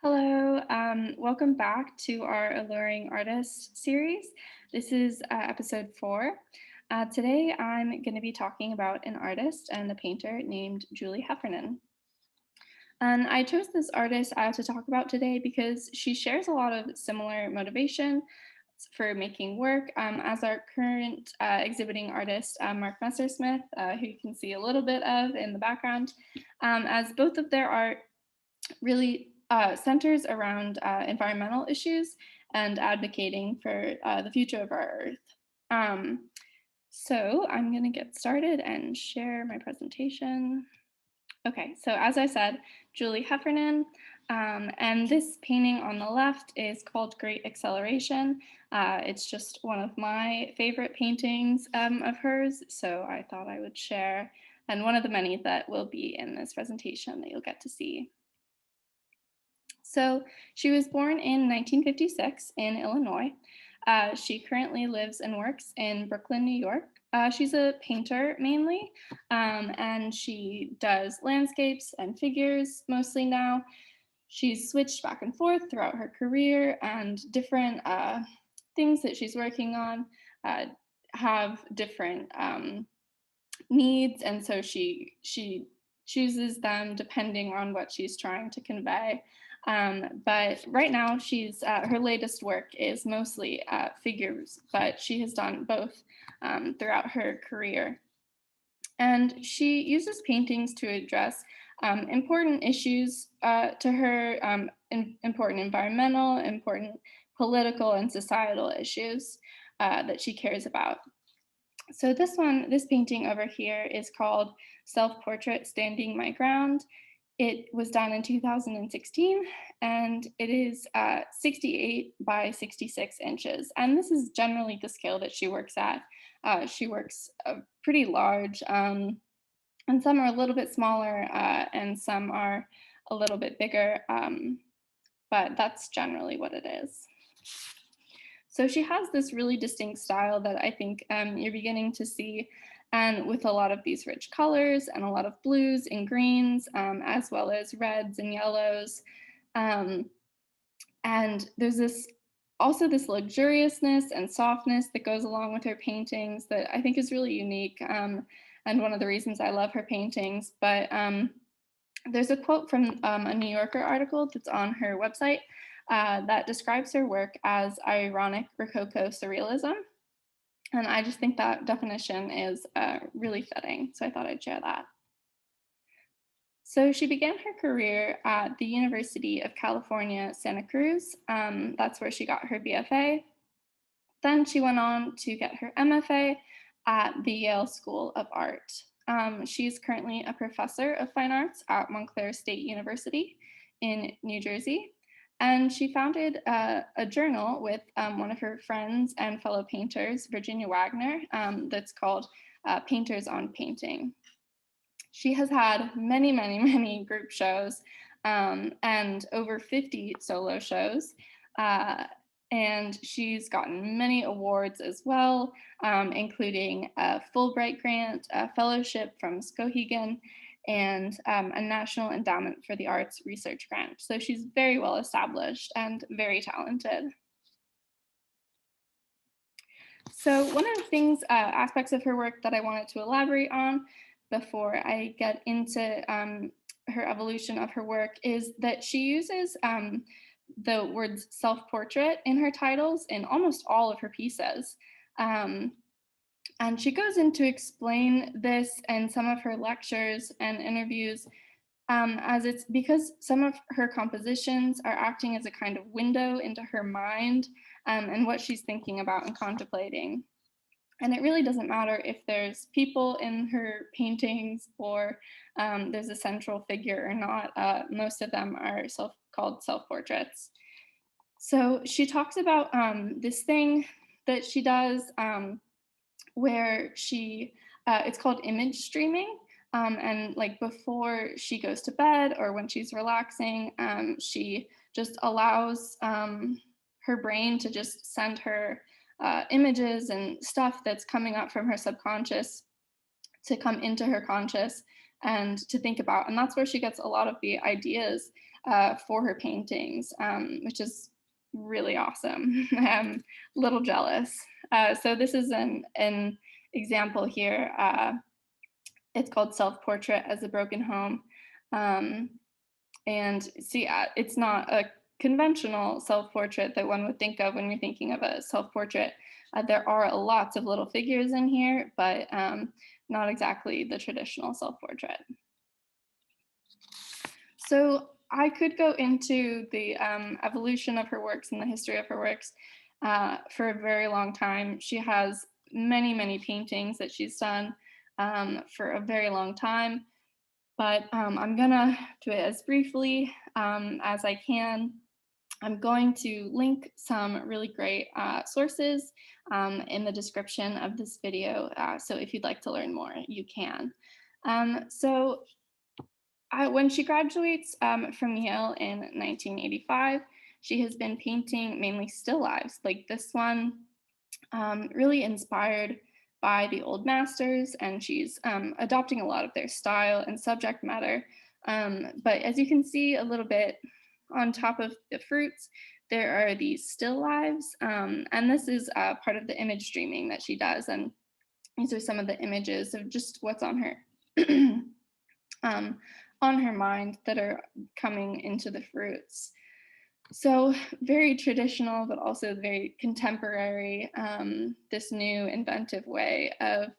Hello, welcome back to our Alluring Artists series. This is episode 4. Today I'm going to be talking about an artist and a painter named Julie Heffernan. And I chose this artist to talk about today because she shares a lot of similar motivation for making work as our current exhibiting artist, Mark Messersmith, who you can see a little bit of in the background, as both of their art really centers around environmental issues and advocating for the future of our Earth. So I'm going to get started and share my presentation. Okay, so as I said, Julie Heffernan, and this painting on the left is called Great Acceleration. It's just one of my favorite paintings of hers, so I thought I would share, and one of the many that will be in this presentation that you'll get to see. So she was born in 1956 in Illinois. She currently lives and works in Brooklyn, New York. She's a painter mainly, and she does landscapes and figures mostly now. She's switched back and forth throughout her career, and different things that she's working on have different needs, and so she chooses them depending on what she's trying to convey. But right now, she's her latest work is mostly figures, but she has done both throughout her career. And she uses paintings to address important issues to her, important environmental, important political and societal issues that she cares about. So this painting over here is called Selfportrait Standing My Ground. It was done in 2016, and it is 68 by 66 inches. And this is generally the scale that she works at. She works pretty large, and some are a little bit smaller, and some are a little bit bigger, but that's generally what it is. So she has this really distinct style that I think you're beginning to see, and with a lot of these rich colors and a lot of blues and greens, as well as reds and yellows. And there's also this luxuriousness and softness that goes along with her paintings that I think is really unique, and one of the reasons I love her paintings. But there's a quote from a New Yorker article that's on her website that describes her work as ironic Rococo surrealism. And I just think that definition is really fitting. So I thought I'd share that. So she began her career at the University of California, Santa Cruz. That's where she got her BFA. Then she went on to get her MFA at the Yale School of Art. She's currently a professor of fine arts at Montclair State University in New Jersey. And she founded a journal with one of her friends and fellow painters, Virginia Wagner, that's called Painters on Painting. She has had many, many, many group shows and over 50 solo shows. And she's gotten many awards as well, including a Fulbright grant, a fellowship from Skowhegan, and a National Endowment for the Arts research grant. So she's very well established and very talented. So one of the things, aspects of her work that I wanted to elaborate on before I get into her evolution of her work is that she uses the words self-portrait in her titles in almost all of her pieces. And she goes in to explain this in some of her lectures and interviews, as it's because some of her compositions are acting as a kind of window into her mind and what she's thinking about and contemplating. And it really doesn't matter if there's people in her paintings or there's a central figure or not. Most of them are called self-portraits. So she talks about this thing that she does where it's called image streaming. And like before she goes to bed or when she's relaxing, she just allows her brain to just send her images and stuff that's coming up from her subconscious to come into her conscious. and to think about. And that's where she gets a lot of the ideas for her paintings, which is really awesome. I'm a little jealous. So this is an example here. It's called Self-Portrait as a Broken Home. Um, and see, it's not a conventional self-portrait that one would think of when you're thinking of a self-portrait. There are lots of little figures in here, but not exactly the traditional self-portrait. So I could go into the evolution of her works and the history of her works for a very long time. She has many, many paintings that she's done for a very long time, but I'm gonna do it as briefly as I can. I'm going to link some really great sources in the description of this video, so if you'd like to learn more, you can. When she graduates from Yale in 1985, she has been painting mainly still lifes, like this one, really inspired by the old masters, and she's adopting a lot of their style and subject matter. But as you can see a little bit on top of the fruits, there are these still lives, and this is part of the image streaming that she does, and these are some of the images of just what's on her on her mind that are coming into the fruits. So very traditional, but also very contemporary, this new inventive way of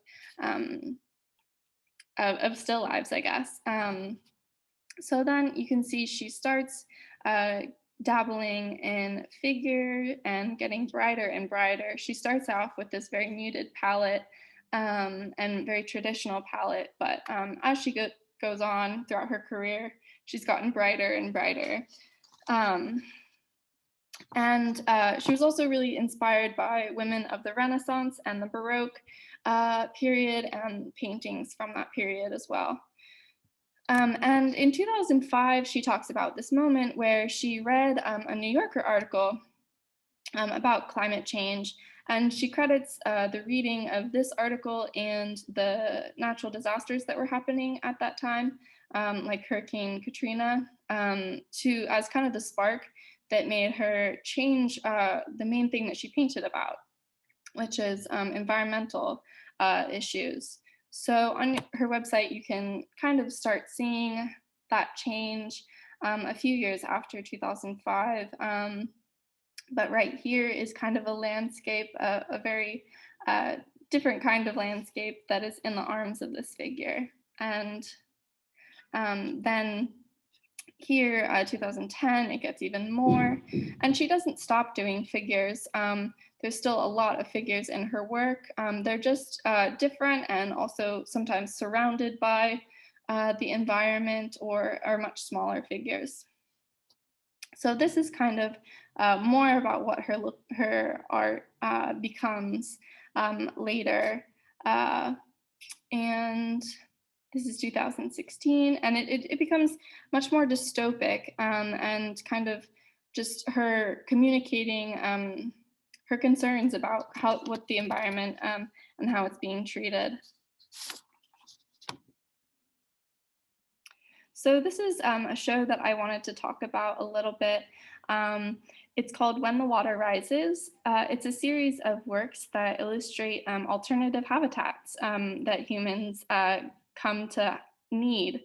still lives, I guess. So then you can see she starts dabbling in figure and getting brighter and brighter. She starts off with this very muted palette and very traditional palette, but as she goes on throughout her career, she's gotten brighter and brighter. And she was also really inspired by women of the Renaissance and the Baroque period and paintings from that period as well. And in 2005, she talks about this moment where she read a New Yorker article about climate change, and she credits the reading of this article and the natural disasters that were happening at that time, like Hurricane Katrina, as kind of the spark that made her change the main thing that she painted about, which is environmental issues. So on her website, you can kind of start seeing that change a few years after 2005. But right here is kind of a landscape, a very different kind of landscape that is in the arms of this figure. And then here, 2010, it gets even more. And she doesn't stop doing figures. There's still a lot of figures in her work. They're just different and also sometimes surrounded by the environment or are much smaller figures. So this is kind of more about what her art becomes later. And this is 2016, and it becomes much more dystopic and kind of just her communicating her concerns about what the environment and how it's being treated. So this is a show that I wanted to talk about a little bit. It's called When the Water Rises. It's a series of works that illustrate alternative habitats that humans come to need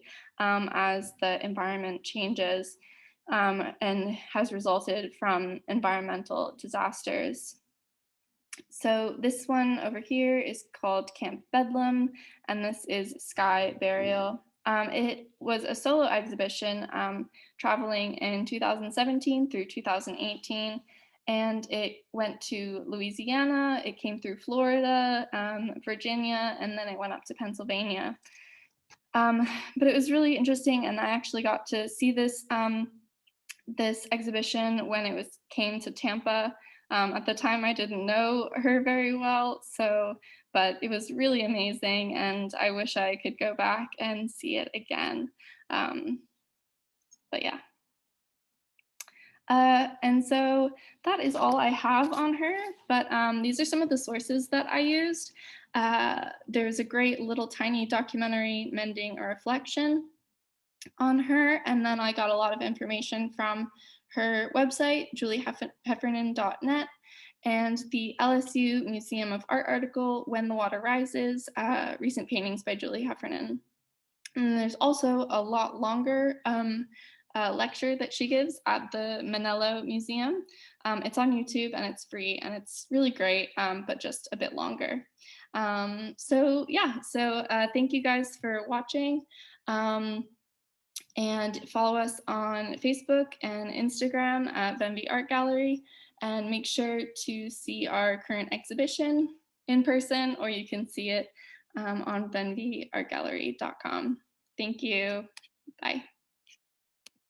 as the environment changes and has resulted from environmental disasters. So this one over here is called Camp Bedlam, and this is Sky Burial. It was a solo exhibition traveling in 2017 through 2018, and it went to Louisiana, it came through Florida, Virginia, and then it went up to Pennsylvania. But it was really interesting, and I actually got to see this this exhibition when it came to Tampa. At the time, I didn't know her very well, but it was really amazing, and I wish I could go back and see it again. But yeah. And so that is all I have on her, but these are some of the sources that I used. There's a great little tiny documentary, Mending a Reflection, on her. And then I got a lot of information from her website, julieheffernan.net, and the LSU Museum of Art article, When the Water Rises, Recent Paintings by Julie Heffernan. And there's also a lot longer lecture that she gives at the Manello Museum. It's on YouTube and it's free and it's really great, but just a bit longer. So thank you guys for watching. And follow us on Facebook and Instagram at Venvi Art Gallery, and make sure to see our current exhibition in person, or you can see it on venviartgallery.com. Thank you. Bye.